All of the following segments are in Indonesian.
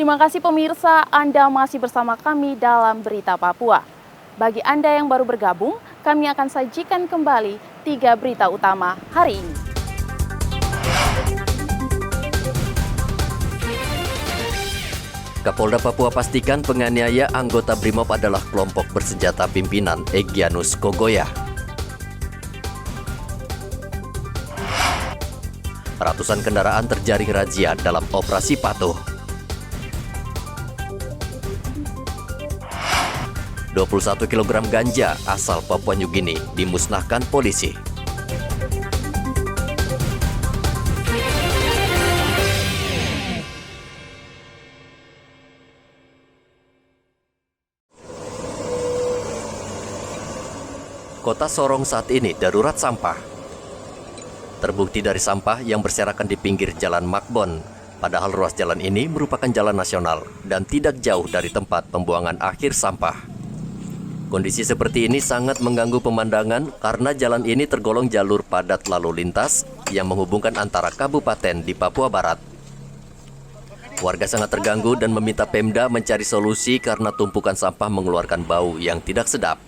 Terima kasih pemirsa, Anda masih bersama kami dalam Berita Papua. Bagi Anda yang baru bergabung, kami akan sajikan kembali 3 berita utama hari ini. Kapolda Papua pastikan penganiaya anggota BRIMOB adalah kelompok bersenjata pimpinan Egyanus Kogoya. Ratusan kendaraan terjaring razia dalam operasi patuh. 21 kg ganja asal Papua Nugini dimusnahkan polisi. Kota Sorong saat ini darurat sampah. Terbukti dari sampah yang berserakan di pinggir Jalan Makbon. Padahal ruas jalan ini merupakan jalan nasional dan tidak jauh dari tempat pembuangan akhir sampah. Kondisi seperti ini sangat mengganggu pemandangan karena jalan ini tergolong jalur padat lalu lintas yang menghubungkan antara kabupaten di Papua Barat. Warga sangat terganggu dan meminta Pemda mencari solusi karena tumpukan sampah mengeluarkan bau yang tidak sedap.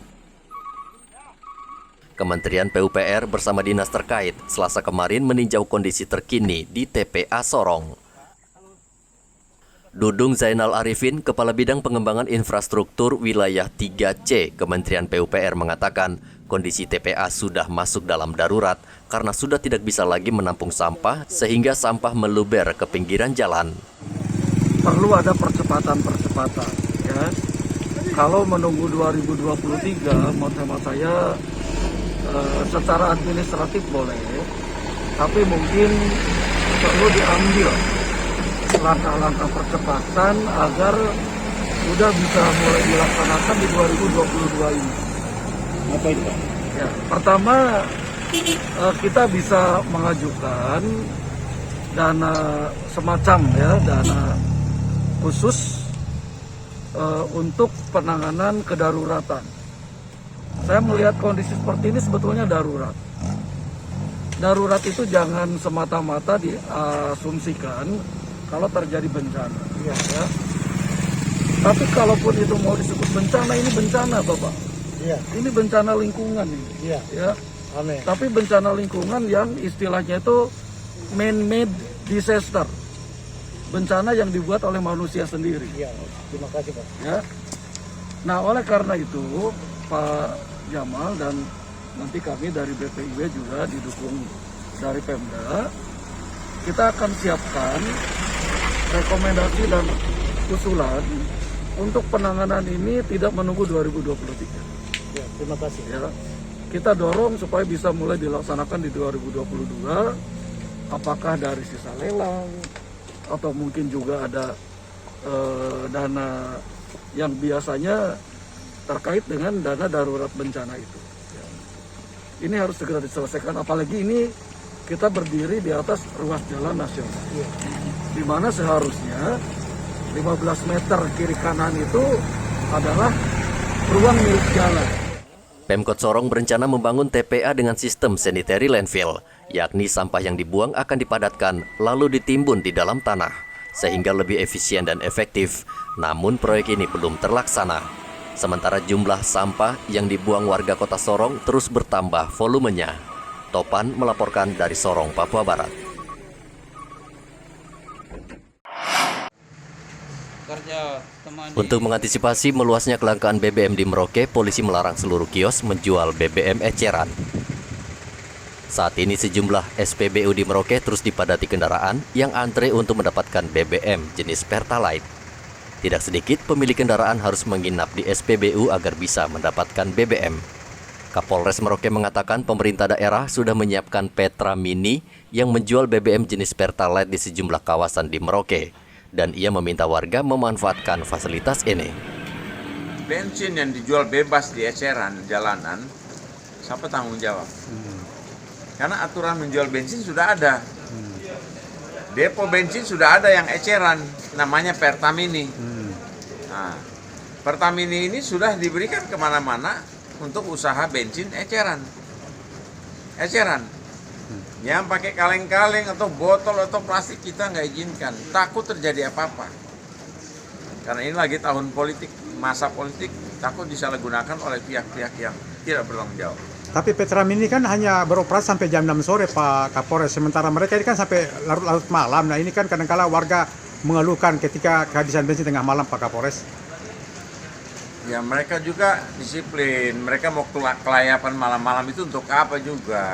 Kementerian PUPR bersama dinas terkait Selasa kemarin meninjau kondisi terkini di TPA Sorong. Dudung Zainal Arifin, Kepala Bidang Pengembangan Infrastruktur Wilayah 3C Kementerian PUPR mengatakan kondisi TPA sudah masuk dalam darurat karena sudah tidak bisa lagi menampung sampah sehingga sampah meluber ke pinggiran jalan. Perlu ada percepatan ya. Kalau menunggu 2023 menurut saya secara administratif boleh, tapi mungkin perlu diambil langkah-langkah percepatan agar sudah bisa mulai dilaksanakan di 2022 ini. Apa itu, Pak? Ya, pertama kita bisa mengajukan dana semacam dana khusus untuk penanganan kedaruratan. Saya melihat kondisi seperti ini sebetulnya darurat. Darurat itu jangan semata-mata diasumsikan kalau terjadi bencana. Ya. Tapi kalaupun itu mau disebut bencana, ini bencana, Bapak. Ya. Ini bencana lingkungan ini. Ya. Amin. Tapi bencana lingkungan yang istilahnya itu man-made disaster. Bencana yang dibuat oleh manusia sendiri. Ya. Terima kasih, Pak. Ya. Nah, oleh karena itu Pak Jamal dan nanti kami dari BPIW juga didukung dari Pemda, kita akan siapkan rekomendasi dan usulan untuk penanganan ini tidak menunggu 2023. Ya, terima kasih. Ya, kita dorong supaya bisa mulai dilaksanakan di 2022, apakah dari sisa lelang atau mungkin juga ada dana yang biasanya terkait dengan dana darurat bencana itu. Ini harus segera diselesaikan, apalagi ini kita berdiri di atas ruas jalan nasional. Di mana seharusnya 15 meter kiri kanan itu adalah ruang milik jalan. Pemkot Sorong berencana membangun TPA dengan sistem sanitary landfill, yakni sampah yang dibuang akan dipadatkan lalu ditimbun di dalam tanah, sehingga lebih efisien dan efektif. Namun proyek ini belum terlaksana. Sementara jumlah sampah yang dibuang warga kota Sorong terus bertambah volumenya. Topan melaporkan dari Sorong, Papua Barat. Untuk mengantisipasi meluasnya kelangkaan BBM di Merauke, polisi melarang seluruh kios menjual BBM eceran. Saat ini sejumlah SPBU di Merauke terus dipadati kendaraan yang antre untuk mendapatkan BBM jenis Pertalite. Tidak sedikit pemilik kendaraan harus menginap di SPBU agar bisa mendapatkan BBM. Kapolres Merauke mengatakan pemerintah daerah sudah menyiapkan Petra Mini yang menjual BBM jenis Pertalite di sejumlah kawasan di Merauke. Dan ia meminta warga memanfaatkan fasilitas ini. Bensin yang dijual bebas di eceran jalanan, siapa tanggung jawab? Karena aturan menjual bensin sudah ada. Depo bensin sudah ada yang eceran, namanya Pertamini. Nah, Pertamini ini sudah diberikan kemana-mana untuk usaha bensin eceran. Yang pakai kaleng-kaleng atau botol atau plastik kita nggak izinkan, takut terjadi apa-apa. Karena ini lagi tahun politik, masa politik, takut disalahgunakan oleh pihak-pihak yang tidak bertanggung jawab. Tapi Petram ini kan hanya beroperasi sampai jam 6 sore Pak Kapolres, sementara mereka ini kan sampai larut-larut malam. Nah ini kan kadang-kala warga mengeluhkan ketika kehabisan bensin tengah malam Pak Kapolres. Ya mereka juga disiplin, mereka mau kelayapan malam-malam itu untuk apa juga.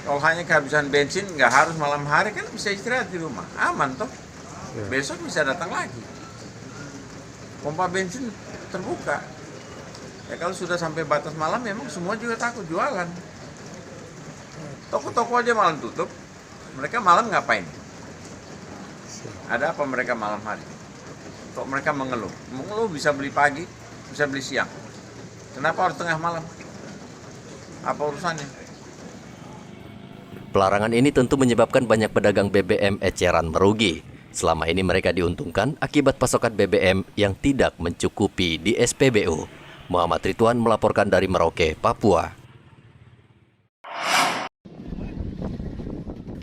Kalau hanya kehabisan bensin, nggak harus malam hari, kan bisa istirahat di rumah, aman toh. Besok bisa datang lagi. Pompa bensin terbuka. Ya kalau sudah sampai batas malam, memang semua juga takut jualan. Toko-toko aja malam tutup, mereka malam ngapain? Ada apa mereka malam hari? Kok mereka mengeluh? Mengeluh bisa beli pagi, bisa beli siang. Kenapa harus tengah malam? Apa urusannya? Pelarangan ini tentu menyebabkan banyak pedagang BBM eceran merugi. Selama ini mereka diuntungkan akibat pasokan BBM yang tidak mencukupi di SPBU. Muhammad Ridwan melaporkan dari Merauke, Papua.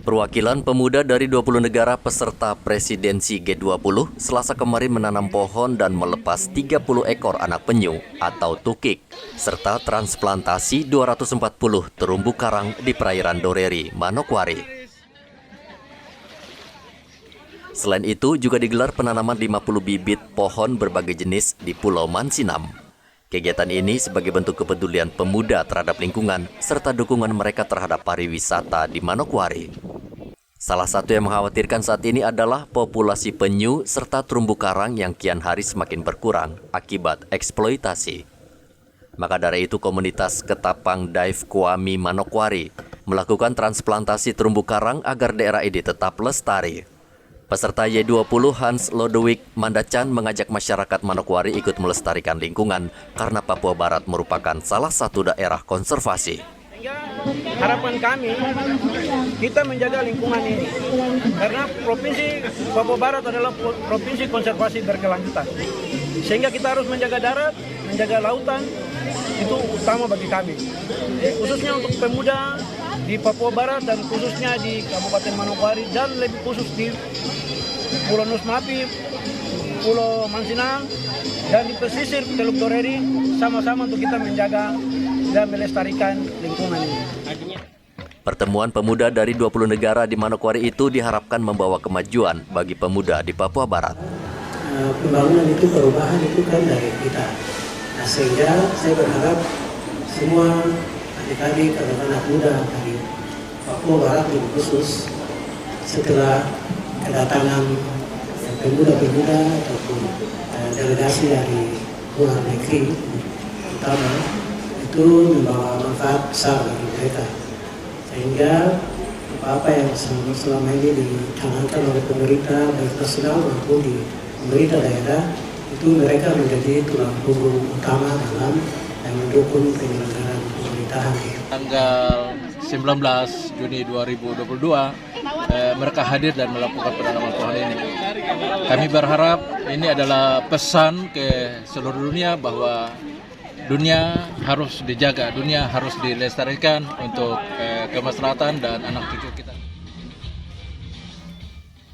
Perwakilan pemuda dari 20 negara peserta presidensi G20 Selasa kemarin menanam pohon dan melepas 30 ekor anak penyu atau tukik, serta transplantasi 240 terumbu karang di perairan Doreri, Manokwari. Selain itu, juga digelar penanaman 50 bibit pohon berbagai jenis di Pulau Mansinam. Kegiatan ini sebagai bentuk kepedulian pemuda terhadap lingkungan serta dukungan mereka terhadap pariwisata di Manokwari. Salah satu yang mengkhawatirkan saat ini adalah populasi penyu serta terumbu karang yang kian hari semakin berkurang akibat eksploitasi. Maka dari itu komunitas Ketapang Dive Kuami Manokwari melakukan transplantasi terumbu karang agar daerah ini tetap lestari. Peserta Y20 Hans Lodewijk Mandacan mengajak masyarakat Manokwari ikut melestarikan lingkungan karena Papua Barat merupakan salah satu daerah konservasi. Harapan kami, kita menjaga lingkungan ini karena Provinsi Papua Barat adalah provinsi konservasi berkelanjutan. Sehingga kita harus menjaga darat, menjaga lautan, itu utama bagi kami. Khususnya untuk pemuda di Papua Barat dan khususnya di Kabupaten Manokwari dan lebih khusus di Pulau Nusmapi, Pulau Mansinang, dan di pesisir Teluk Doreri, sama-sama untuk kita menjaga dan melestarikan lingkungan ini. Pertemuan pemuda dari 20 negara di Manokwari itu diharapkan membawa kemajuan bagi pemuda di Papua Barat. Pembangunan itu, perubahan itu kan dari kita. Nah, sehingga saya berharap semua adik-adik atau anak muda dari Papua Barat lebih khusus setelah kedatangan pemuda-pemuda ataupun delegasi dari luar negeri utama itu membawa manfaat besar bagi mereka, sehingga apa yang selama ini dicanangkan oleh pemerintah baik nasional maupun di pemerintah daerah itu mereka menjadi tulang punggung utama dalam mendukung penyelenggaraan pemerintahan. Tanggal 19 Juni 2022 mereka hadir dan melakukan penanaman pohon ini. Kami berharap ini adalah pesan ke seluruh dunia bahwa dunia harus dijaga, dunia harus dilestarikan untuk kemaslahatan dan anak cucu kita.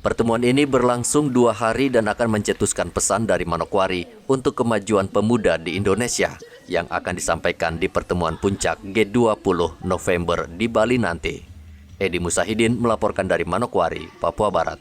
Pertemuan ini berlangsung 2 hari dan akan mencetuskan pesan dari Manokwari untuk kemajuan pemuda di Indonesia yang akan disampaikan di pertemuan puncak G20 November di Bali nanti. Edi Musahidin melaporkan dari Manokwari, Papua Barat.